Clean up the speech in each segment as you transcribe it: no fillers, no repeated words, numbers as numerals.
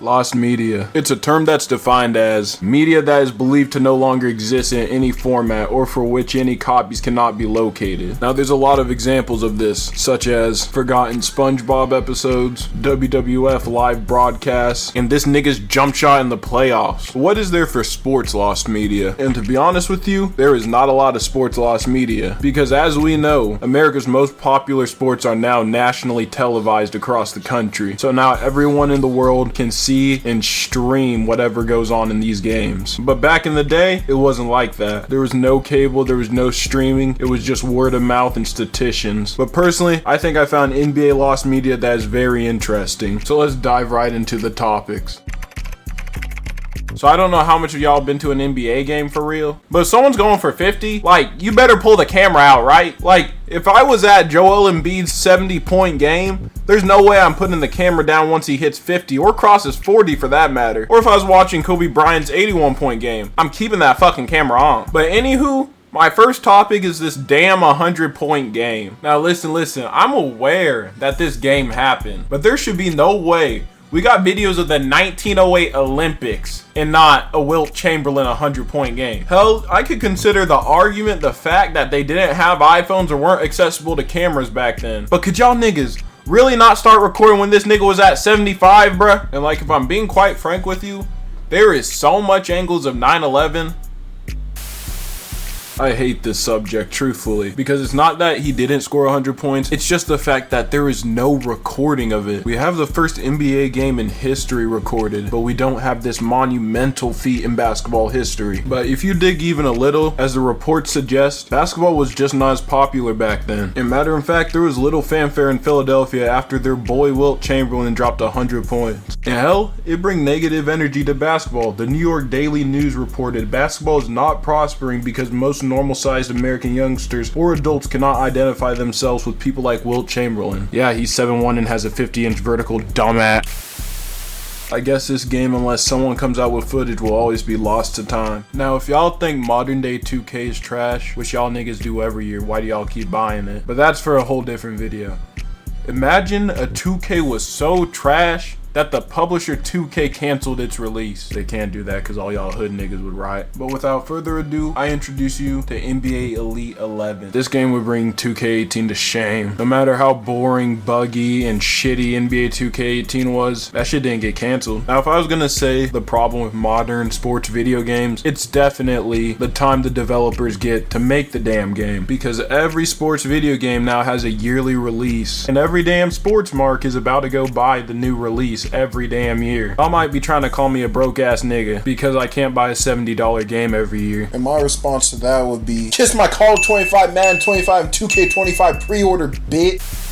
Lost media. It's a term that's defined as media that is believed to no longer exist in any format or for which any copies cannot be located. Now there's a lot of examples of this, such as forgotten SpongeBob episodes, WWF live broadcasts, and this nigga's jump shot in the playoffs. What is there for sports lost media? And to be honest with you, there is not a lot of sports lost media, because as we know, America's most popular sports are now nationally televised across the country. So now everyone in the world can see and stream whatever goes on in these games. But back in the day, it wasn't like that. There was no cable, there was no streaming, it was just word of mouth and statisticians. But personally, I think I found NBA lost media that is very interesting. So let's dive right into the topics. So I don't know how much of y'all been to an NBA game for real, but if someone's going for 50, like, you better pull the camera out, right? Like, if I was at Joel Embiid's 70-point game, there's no way I'm putting the camera down once he hits 50 or crosses 40 for that matter. Or if I was watching Kobe Bryant's 81-point game, I'm keeping that fucking camera on. But anywho, my first topic is this damn 100-point game. Now listen, I'm aware that this game happened, but there should be no way we got videos of the 1908 Olympics and not a Wilt Chamberlain 100-point game. Hell, I could consider the argument the fact that they didn't have iPhones or weren't accessible to cameras back then. But could y'all niggas really not start recording when this nigga was at 75, bruh? And like, if I'm being quite frank with you, there is so much angles of 9/11. I hate this subject, truthfully, because it's not that he didn't score 100 points, it's just the fact that there is no recording of it. We have the first NBA game in history recorded, but we don't have this monumental feat in basketball history. But if you dig even a little, as the reports suggest, basketball was just not as popular back then. And matter of fact, there was little fanfare in Philadelphia after their boy Wilt Chamberlain dropped 100 points. And hell, it bring negative energy to basketball. The New York Daily News reported basketball is not prospering because most normal-sized American youngsters or adults cannot identify themselves with people like Wilt Chamberlain. Yeah, he's 7'1" and has a 50-inch vertical, dumbass. I guess this game, unless someone comes out with footage, will always be lost to time. Now, if y'all think modern day 2K is trash, which y'all niggas do every year, why do y'all keep buying it? But that's for a whole different video. Imagine a 2K was so trash that the publisher 2K canceled its release. They can't do that because all y'all hood niggas would riot. But without further ado, I introduce you to NBA Elite 11. This game would bring 2K18 to shame. No matter how boring, buggy, and shitty NBA 2K18 was, that shit didn't get canceled. Now, if I was gonna say the problem with modern sports video games, it's definitely the time the developers get to make the damn game. Because every sports video game now has a yearly release, and every damn sports mark is about to go buy the new release every damn year. I might be trying to call me a broke ass nigga because I can't buy a $70 game every year. And my response to that would be, kiss my Call 25, Madden 25, 2K25 pre-order, bitch.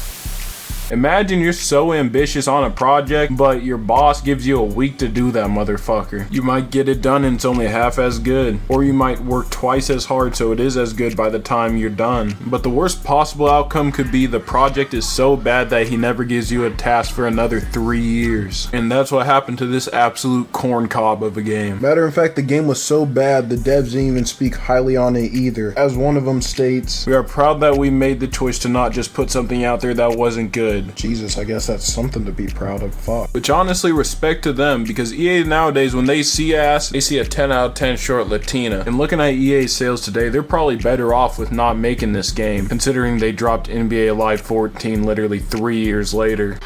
Imagine you're so ambitious on a project, but your boss gives you a week to do that motherfucker. You might get it done and it's only half as good. Or you might work twice as hard so it is as good by the time you're done. But the worst possible outcome could be the project is so bad that he never gives you a task for another 3 years. And that's what happened to this absolute corn cob of a game. Matter of fact, the game was so bad, the devs didn't even speak highly on it either. As one of them states, we are proud that we made the choice to not just put something out there that wasn't good. Jesus, I guess that's something to be proud of. Fuck. Which honestly, respect to them, because EA nowadays, when they see ass, they see a 10 out of 10 short Latina. And looking at EA's sales today, they're probably better off with not making this game, considering they dropped NBA Live 14 literally 3 years later.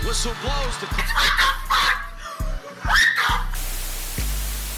Whistle blows to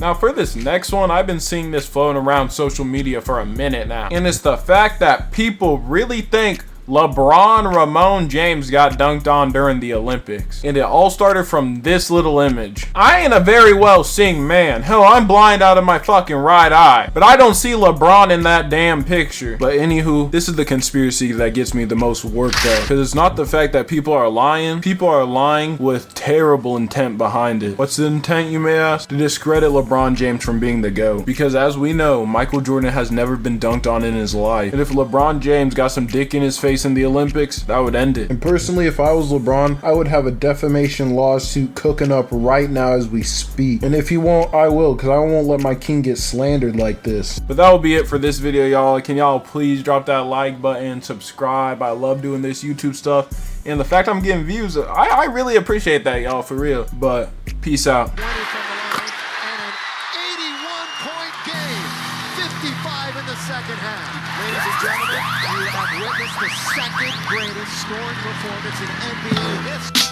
Now for this next one, I've been seeing this floating around social media for a minute now. And it's the fact that people really think LeBron Ramon James got dunked on during the Olympics. And it all started from this little image. I ain't a very well seeing man. Hell, I'm blind out of my fucking right eye. But I don't see LeBron in that damn picture. But anywho, this is the conspiracy that gets me the most worked up. Because it's not the fact that people are lying. People are lying with terrible intent behind it. What's the intent, you may ask? To discredit LeBron James from being the GOAT. Because as we know, Michael Jordan has never been dunked on in his life. And if LeBron James got some dick in his face place in the Olympics, that would end it. And personally, if I was LeBron, I would have a defamation lawsuit cooking up right now as we speak. And if he won't, I will, because I won't let my king get slandered like this. But that will be it for this video, y'all. Can y'all please drop that like button, subscribe? I love doing this YouTube stuff. And the fact I'm getting views, I really appreciate that, y'all, for real. But peace out. And an 81-point game, 55 in the second half. Ladies and gentlemen, you have witnessed the second greatest scoring performance in NBA history.